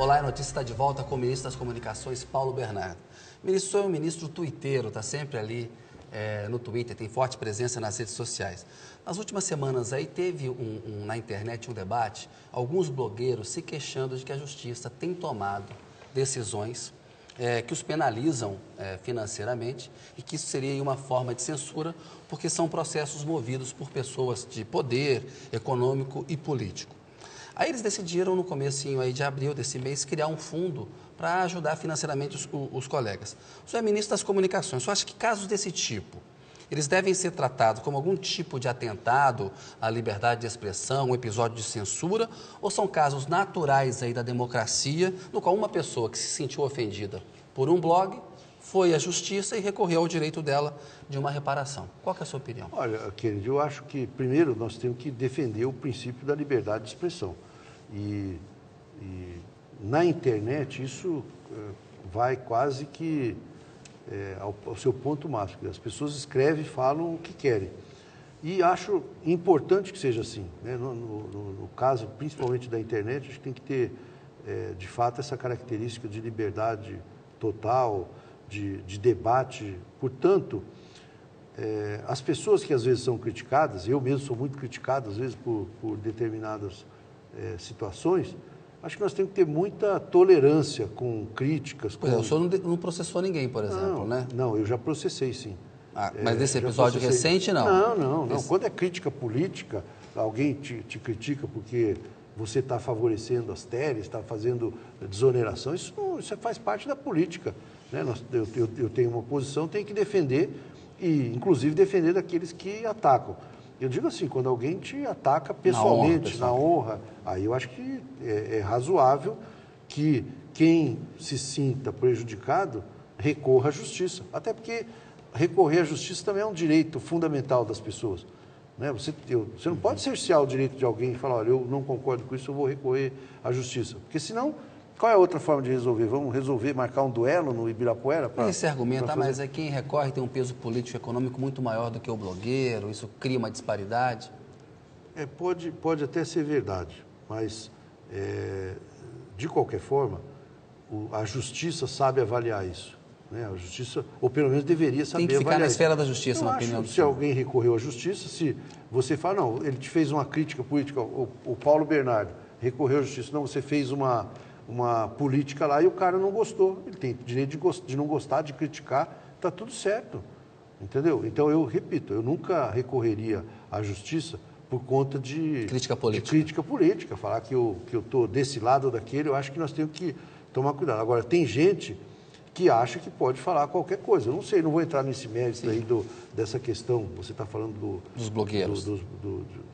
Olá, a notícia está de volta com o ministro das Comunicações, Paulo Bernardo. Ministro, o senhor é um ministro tuiteiro, está sempre ali no Twitter, tem forte presença nas redes sociais. Nas últimas semanas aí teve na internet um debate, alguns blogueiros se queixando de que a Justiça tem tomado decisões que os penalizam financeiramente e que isso seria uma forma de censura, porque são processos movidos por pessoas de poder econômico e político. Aí eles decidiram, no comecinho aí de abril desse mês, criar um fundo para ajudar financeiramente os colegas. O senhor é ministro das Comunicações, o senhor acha que casos desse tipo, eles devem ser tratados como algum tipo de atentado à liberdade de expressão, um episódio de censura, ou são casos naturais aí da democracia, no qual uma pessoa que se sentiu ofendida por um blog foi à justiça e recorreu ao direito dela de uma reparação? Qual que é a sua opinião? Olha, querido, eu acho que, primeiro, nós temos que defender o princípio da liberdade de expressão. E na internet, isso vai quase que ao seu ponto máximo. As pessoas escrevem e falam o que querem. E acho importante que seja assim, né? No caso, principalmente da internet, a gente tem que ter, de fato, essa característica de liberdade total, de debate. Portanto, as pessoas que às vezes são criticadas, eu mesmo sou muito criticado, às vezes, por determinadas situações, acho que nós temos que ter muita tolerância com críticas. Pois é, o senhor não processou ninguém, por exemplo, né? Não, eu já processei, sim. Mas nesse episódio recente, não? Não. Quando é crítica política, alguém te critica porque você está favorecendo as teles, está fazendo desoneração, isso faz parte da política, né? Eu tenho uma posição, tenho que defender, e inclusive defender daqueles que atacam. Eu digo assim, quando alguém te ataca pessoalmente, na honra, aí eu acho que é razoável que quem se sinta prejudicado recorra à justiça. Até porque recorrer à justiça também é um direito fundamental das pessoas, né? Você não pode cercear o direito de alguém e falar, olha, eu não concordo com isso, eu vou recorrer à justiça. Porque senão, qual é a outra forma de resolver? Vamos resolver, marcar um duelo no Ibirapuera? Esse argumento, mas quem recorre tem um peso político e econômico muito maior do que o blogueiro, isso cria uma disparidade? Pode até ser verdade, mas, de qualquer forma, a justiça sabe avaliar isso, né? A justiça, ou pelo menos deveria saber avaliar. Tem que ficar na isso. esfera da justiça, na opinião do senhor. Se alguém recorreu à justiça, se você fala, não, ele te fez uma crítica política, o Paulo Bernardo recorreu à justiça, não, você fez uma política lá e o cara não gostou. Ele tem direito de não gostar, de criticar, está tudo certo, entendeu? Então, eu repito, eu nunca recorreria à justiça por conta de crítica política. Falar que eu estou desse lado ou daquele, eu acho que nós temos que tomar cuidado. Agora, tem gente que acha que pode falar qualquer coisa. Eu não sei, não vou entrar nesse mérito aí dessa questão, você está falando dos blogueiros, de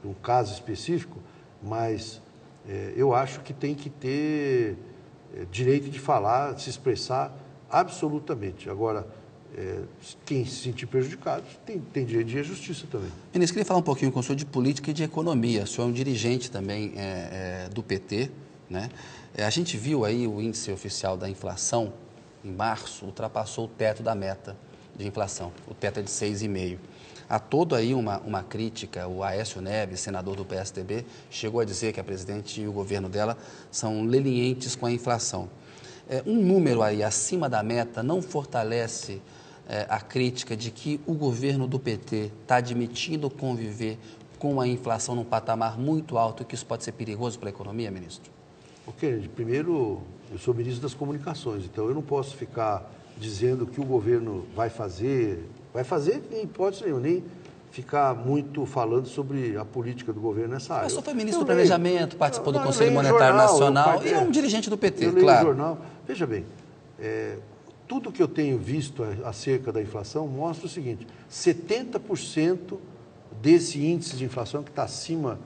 um caso específico, mas eu acho que tem que ter direito de falar, de se expressar absolutamente. Agora, quem se sentir prejudicado tem direito de ir à justiça também. Ministro, queria falar um pouquinho com o senhor de política e de economia. O senhor é um dirigente também do PT, né? A gente viu aí o índice oficial da inflação, em março, ultrapassou o teto da meta de inflação. O teto é de 6,5%. Há toda aí uma crítica, o Aécio Neves, senador do PSDB, chegou a dizer que a presidente e o governo dela são lenientes com a inflação. Um número aí acima da meta não fortalece a crítica de que o governo do PT está admitindo conviver com a inflação num patamar muito alto e que isso pode ser perigoso para a economia, ministro? Ok, primeiro, eu sou ministro das Comunicações, então eu não posso ficar dizendo que o governo vai fazer em hipótese nenhuma, nem ficar muito falando sobre a política do governo nessa área. O senhor foi ministro do Planejamento, participou do Conselho Monetário Nacional e é um dirigente do PT, eu leio o jornal. Veja bem, tudo que eu tenho visto acerca da inflação mostra o seguinte, 70% desse índice de inflação que está acima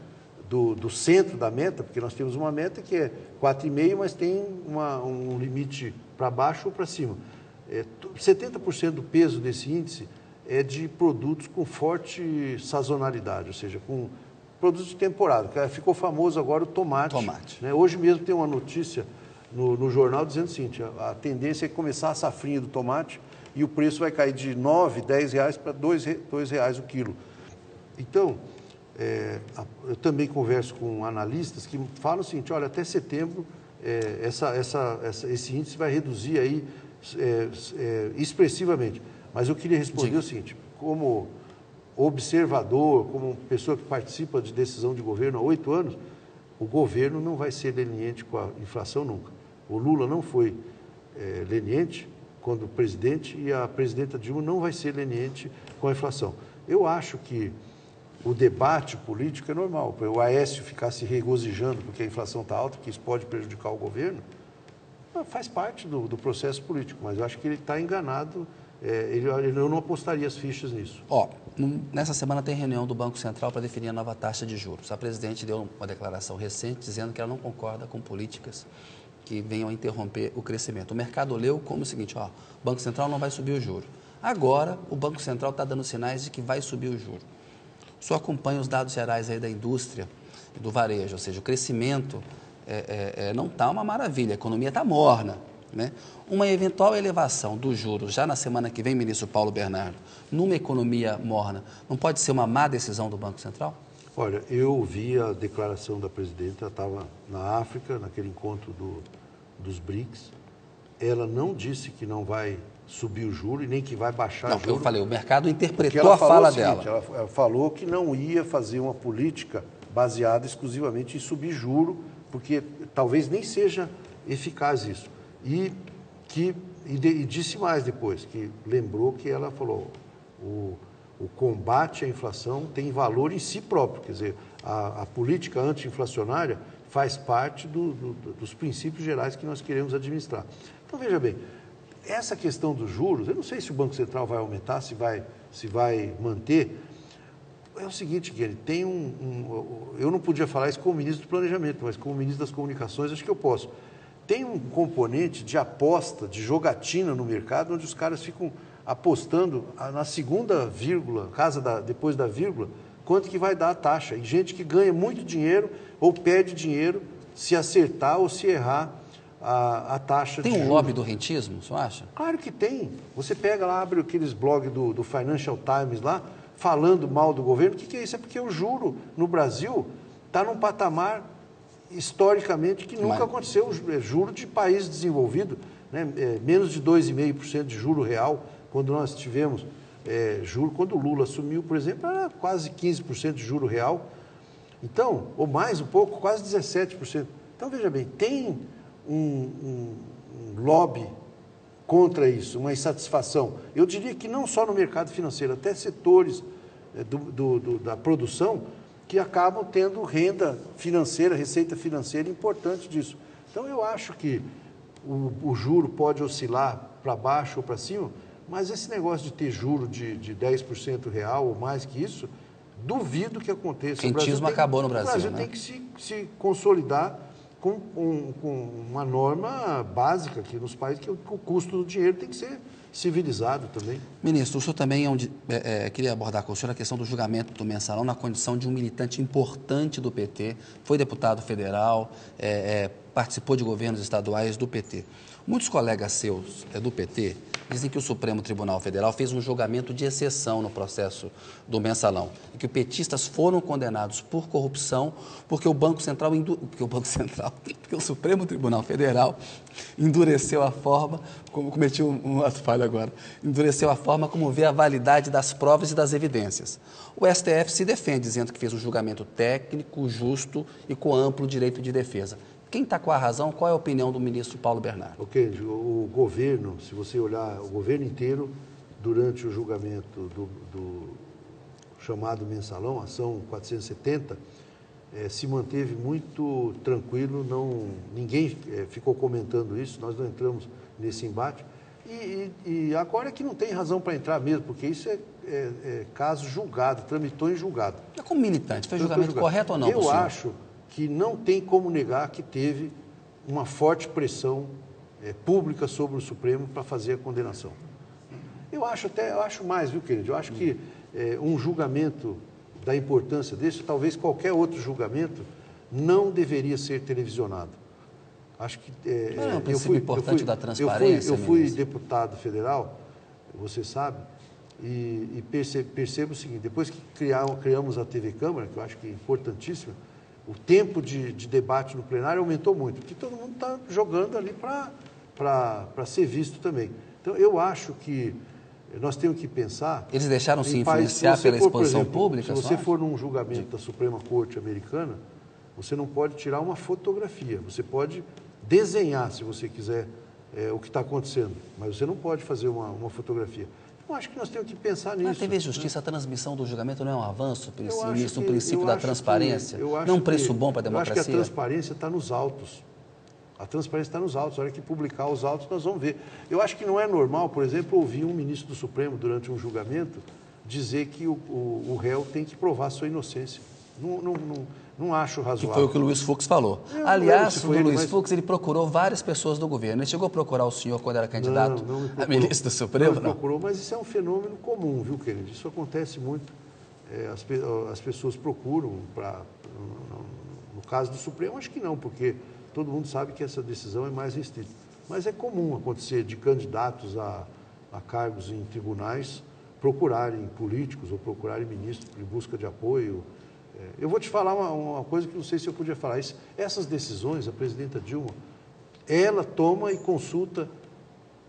do centro da meta, porque nós temos uma meta que é 4,5%, mas tem um limite para baixo ou para cima. 70% do peso desse índice é de produtos com forte sazonalidade, ou seja, com produtos de temporada. Ficou famoso agora o tomate. Né? Hoje mesmo tem uma notícia no jornal dizendo o seguinte, a tendência é começar a safrinha do tomate e o preço vai cair de 9, 10 reais para R$2 o quilo. Então, eu também converso com analistas que falam o seguinte, olha, até setembro esse índice vai reduzir aí expressivamente. Mas eu queria responder o seguinte, como observador, como pessoa que participa de decisão de governo há 8 anos, o governo não vai ser leniente com a inflação nunca. O Lula não foi leniente quando presidente e a presidenta Dilma não vai ser leniente com a inflação. Eu acho que o debate político é normal. O Aécio ficar se regozijando porque a inflação está alta, que isso pode prejudicar o governo, faz parte do processo político, mas eu acho que ele está enganado. Eu não apostaria as fichas nisso. Nessa semana tem reunião do Banco Central para definir a nova taxa de juros. A presidente deu uma declaração recente dizendo que ela não concorda com políticas que venham a interromper o crescimento. O mercado leu como o seguinte, o Banco Central não vai subir o juro. Agora, o Banco Central está dando sinais de que vai subir o juro. O senhor acompanha os dados gerais aí da indústria e do varejo, ou seja, o crescimento não está uma maravilha, a economia está morna. Né? Uma eventual elevação dos juros, já na semana que vem, ministro Paulo Bernardo, numa economia morna, não pode ser uma má decisão do Banco Central? Olha, eu vi a declaração da presidenta, ela estava na África, naquele encontro dos BRICS. Ela não disse que não vai subir o juro e nem que vai baixar o juro. Não, eu falei, o mercado interpretou a fala dela. Ela falou que não ia fazer uma política baseada exclusivamente em subir juro, porque talvez nem seja eficaz isso. E disse mais depois, que lembrou que ela falou, o combate à inflação tem valor em si próprio, quer dizer, a política anti-inflacionária faz parte dos princípios gerais que nós queremos administrar. Então, veja bem, essa questão dos juros, eu não sei se o Banco Central vai aumentar, se vai manter. É o seguinte, Guilherme, tem eu não podia falar isso como ministro do Planejamento, mas como ministro das Comunicações, acho que eu posso. Tem um componente de aposta, de jogatina no mercado, onde os caras ficam apostando na segunda vírgula, depois da vírgula, quanto que vai dar a taxa. E gente que ganha muito dinheiro ou perde dinheiro se acertar ou se errar a taxa de juros. Tem um lobby do rentismo, você acha? Claro que tem. Você pega lá, abre aqueles blogs do Financial Times lá, falando mal do governo. O que é isso? É porque o juro no Brasil está num patamar historicamente que nunca aconteceu. Juro de país desenvolvido, né? Menos de 2,5% de juro real. Quando nós tivemos quando o Lula assumiu, por exemplo, era quase 15% de juro real. Então, ou mais um pouco, quase 17%. Então, veja bem, tem um lobby contra isso, uma insatisfação. Eu diria que não só no mercado financeiro, até setores da produção que acabam tendo renda financeira, receita financeira importante disso. Então, eu acho que o juro pode oscilar para baixo ou para cima, mas esse negócio de ter juro de 10% real ou mais que isso, duvido que aconteça. O rentismo acabou no Brasil. O Brasil tem que se consolidar com uma norma básica aqui nos países, que o custo do dinheiro tem que ser civilizado também. Ministro, o senhor também queria abordar com o senhor a questão do julgamento do Mensalão na condição de um militante importante do PT, foi deputado federal, participou de governos estaduais do PT. Muitos colegas seus do PT dizem que o Supremo Tribunal Federal fez um julgamento de exceção no processo do Mensalão e que petistas foram condenados por corrupção porque o Supremo Tribunal Federal endureceu a forma, cometi um ato falho agora, endureceu a forma como vê a validade das provas e das evidências. O STF se defende dizendo que fez um julgamento técnico, justo e com amplo direito de defesa. Quem está com a razão? Qual é a opinião do ministro Paulo Bernardo? Ok, o governo, se você olhar o governo inteiro, durante o julgamento do chamado Mensalão, ação 470, se manteve muito tranquilo, ninguém ficou comentando isso, nós não entramos nesse embate. E agora é que não tem razão para entrar mesmo, porque isso é caso julgado, tramitou em julgado. Como militante, foi julgamento correto ou não? Eu acho que não tem como negar que teve uma forte pressão pública sobre o Supremo para fazer a condenação. Eu acho mais, viu, querido? Eu acho que um julgamento da importância desse, talvez qualquer outro julgamento, não deveria ser televisionado. Acho que não é um princípio importante da transparência. Eu fui deputado federal, você sabe, e percebo o seguinte: depois que criamos a TV Câmara, que eu acho que é importantíssima, o tempo de debate no plenário aumentou muito, porque todo mundo está jogando ali para ser visto também. Então, eu acho que nós temos que pensar... Eles deixaram se influenciar pela exposição pública? Se você for num julgamento da Suprema Corte americana, você não pode tirar uma fotografia, você pode desenhar, se você quiser, o que está acontecendo, mas você não pode fazer uma fotografia. Eu acho que nós temos que pensar nisso. Na TV Justiça, a transmissão do julgamento não é um avanço, isso, um princípio da transparência? Não é um preço bom para a democracia? Eu acho que a transparência está nos autos. A transparência está nos autos. A hora que publicar os autos, nós vamos ver. Eu acho que não é normal, por exemplo, ouvir um ministro do Supremo, durante um julgamento, dizer que o réu tem que provar sua inocência. Não acho razoável. Que foi o que o Luiz Fux falou. Aliás, o Luiz Fux, ele procurou várias pessoas do governo. Ele chegou a procurar o senhor quando era candidato a ministro do Supremo? Não procurou, mas isso é um fenômeno comum, viu, querido? Isso acontece muito. As pessoas procuram, no caso do Supremo, acho que não, porque todo mundo sabe que essa decisão é mais restrita. Mas é comum acontecer de candidatos a cargos em tribunais procurarem políticos ou procurarem ministros em busca de apoio. Eu vou te falar uma coisa que não sei se eu podia falar. Essas decisões, a presidenta Dilma, ela toma e consulta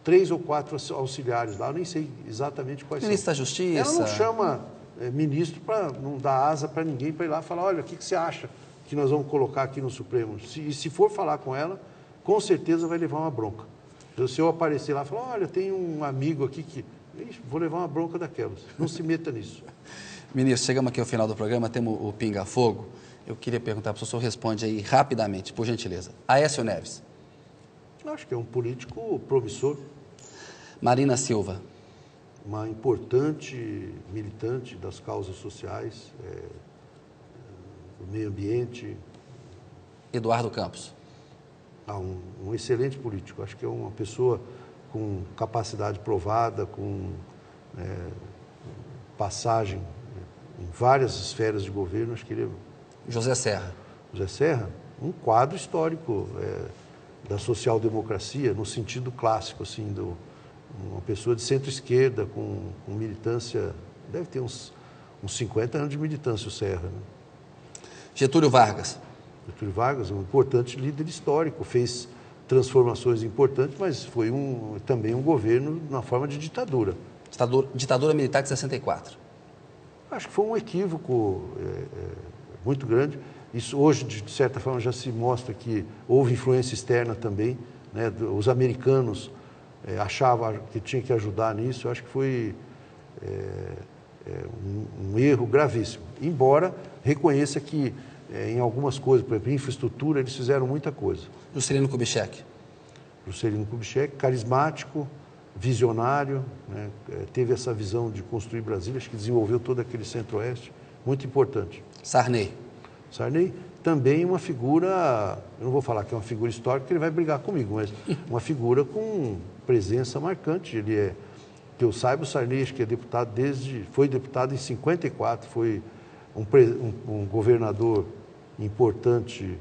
3 ou 4 auxiliares lá, eu nem sei exatamente quais são. Ministro da Justiça. Ela não chama ministro para não dar asa para ninguém para ir lá falar, olha, o que você acha que nós vamos colocar aqui no Supremo? Se for falar com ela, com certeza vai levar uma bronca. Se eu aparecer lá e falar, olha, tem um amigo aqui que... vou levar uma bronca daquelas. Não se meta nisso. Ministro, chegamos aqui ao final do programa, temos o Pinga Fogo. Eu queria perguntar para o senhor, responde aí rapidamente, por gentileza. Aécio Neves. Acho que é um político promissor. Marina Silva. Uma importante militante das causas sociais, do meio ambiente. Eduardo Campos. Um excelente político. Acho que é uma pessoa com capacidade provada, com passagem em várias esferas de governo. Acho que ele é... José Serra. José Serra, um quadro histórico da social-democracia, no sentido clássico, assim, uma pessoa de centro-esquerda, com militância, deve ter uns 50 anos de militância, o Serra. Né? Getúlio Vargas. Getúlio Vargas, um importante líder histórico, fez transformações importantes, mas foi também um governo na forma de ditadura. Ditadura militar de 64. Acho que foi um equívoco muito grande. Isso hoje, de certa forma, já se mostra que houve influência externa também. Né? Os americanos achavam que tinha que ajudar nisso. Eu acho que foi um erro gravíssimo. Embora reconheça que em algumas coisas, por exemplo, infraestrutura, eles fizeram muita coisa. Juscelino Kubitschek. Juscelino Kubitschek, carismático, visionário, né? Teve essa visão de construir Brasília, acho que desenvolveu todo aquele centro-oeste, muito importante. Sarney. Sarney, também uma figura, eu não vou falar que é uma figura histórica, porque ele vai brigar comigo, mas uma figura com presença marcante. Ele é, que eu saiba, o Sarney acho que é deputado foi deputado em 54, foi um governador importante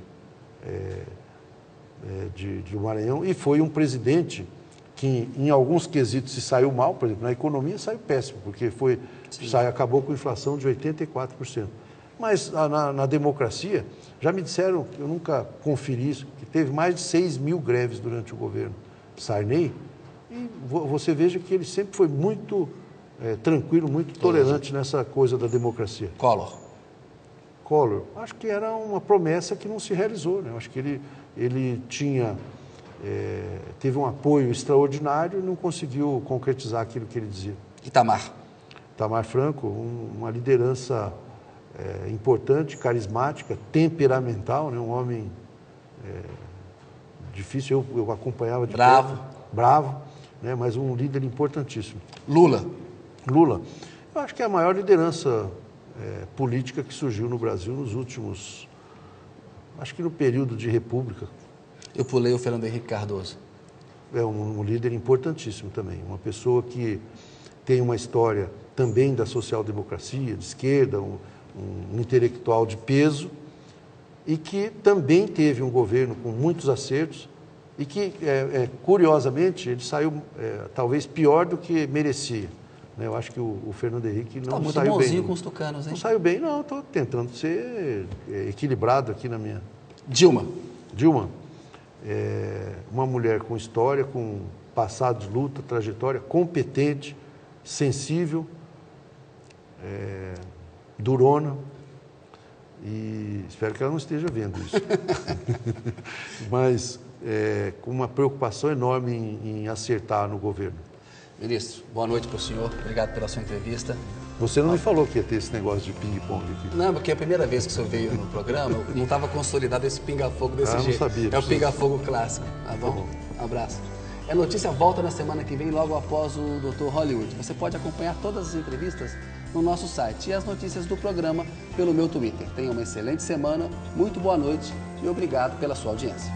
de Maranhão e foi um presidente que em alguns quesitos se saiu mal, por exemplo, na economia saiu péssimo, porque acabou com a inflação de 84%. Mas na democracia, já me disseram, eu nunca conferi isso, que teve mais de 6 mil greves durante o governo Sarney, e você veja que ele sempre foi muito tranquilo, muito tolerante nessa coisa da democracia. Collor, acho que era uma promessa que não se realizou, né? Acho que ele teve um apoio extraordinário e não conseguiu concretizar aquilo que ele dizia. Itamar Franco, uma liderança importante, carismática, temperamental, né? Um homem difícil, eu acompanhava de perto. Bravo, né? Mas um líder importantíssimo. Lula, eu acho que é a maior liderança política que surgiu no Brasil nos últimos, acho que no período de república. Eu pulei o Fernando Henrique Cardoso. É um líder importantíssimo também, uma pessoa que tem uma história também da social-democracia, de esquerda, um intelectual de peso e que também teve um governo com muitos acertos e que, curiosamente, ele saiu talvez pior do que merecia. né? Eu acho que o Fernando Henrique não muito saiu bem. bonzinho com os tucanos, hein? Não saiu bem, não. Estou tentando ser equilibrado aqui na minha... Dilma, uma mulher com história, com passado de luta, trajetória, competente, sensível, durona, e espero que ela não esteja vendo isso. Mas com uma preocupação enorme em acertar no governo. ministro, boa noite para o senhor. Obrigado pela sua entrevista. Você não me falou que ia ter esse negócio de ping-pong aqui. Não, porque a primeira vez que o senhor veio no programa, não estava consolidado esse pinga-fogo desse jeito. Não sabia. É o pinga-fogo clássico, tá bom? Um abraço. A notícia volta na semana que vem, logo após o Dr. Hollywood. Você pode acompanhar todas as entrevistas no nosso site e as notícias do programa pelo meu Twitter. Tenha uma excelente semana, muito boa noite e obrigado pela sua audiência.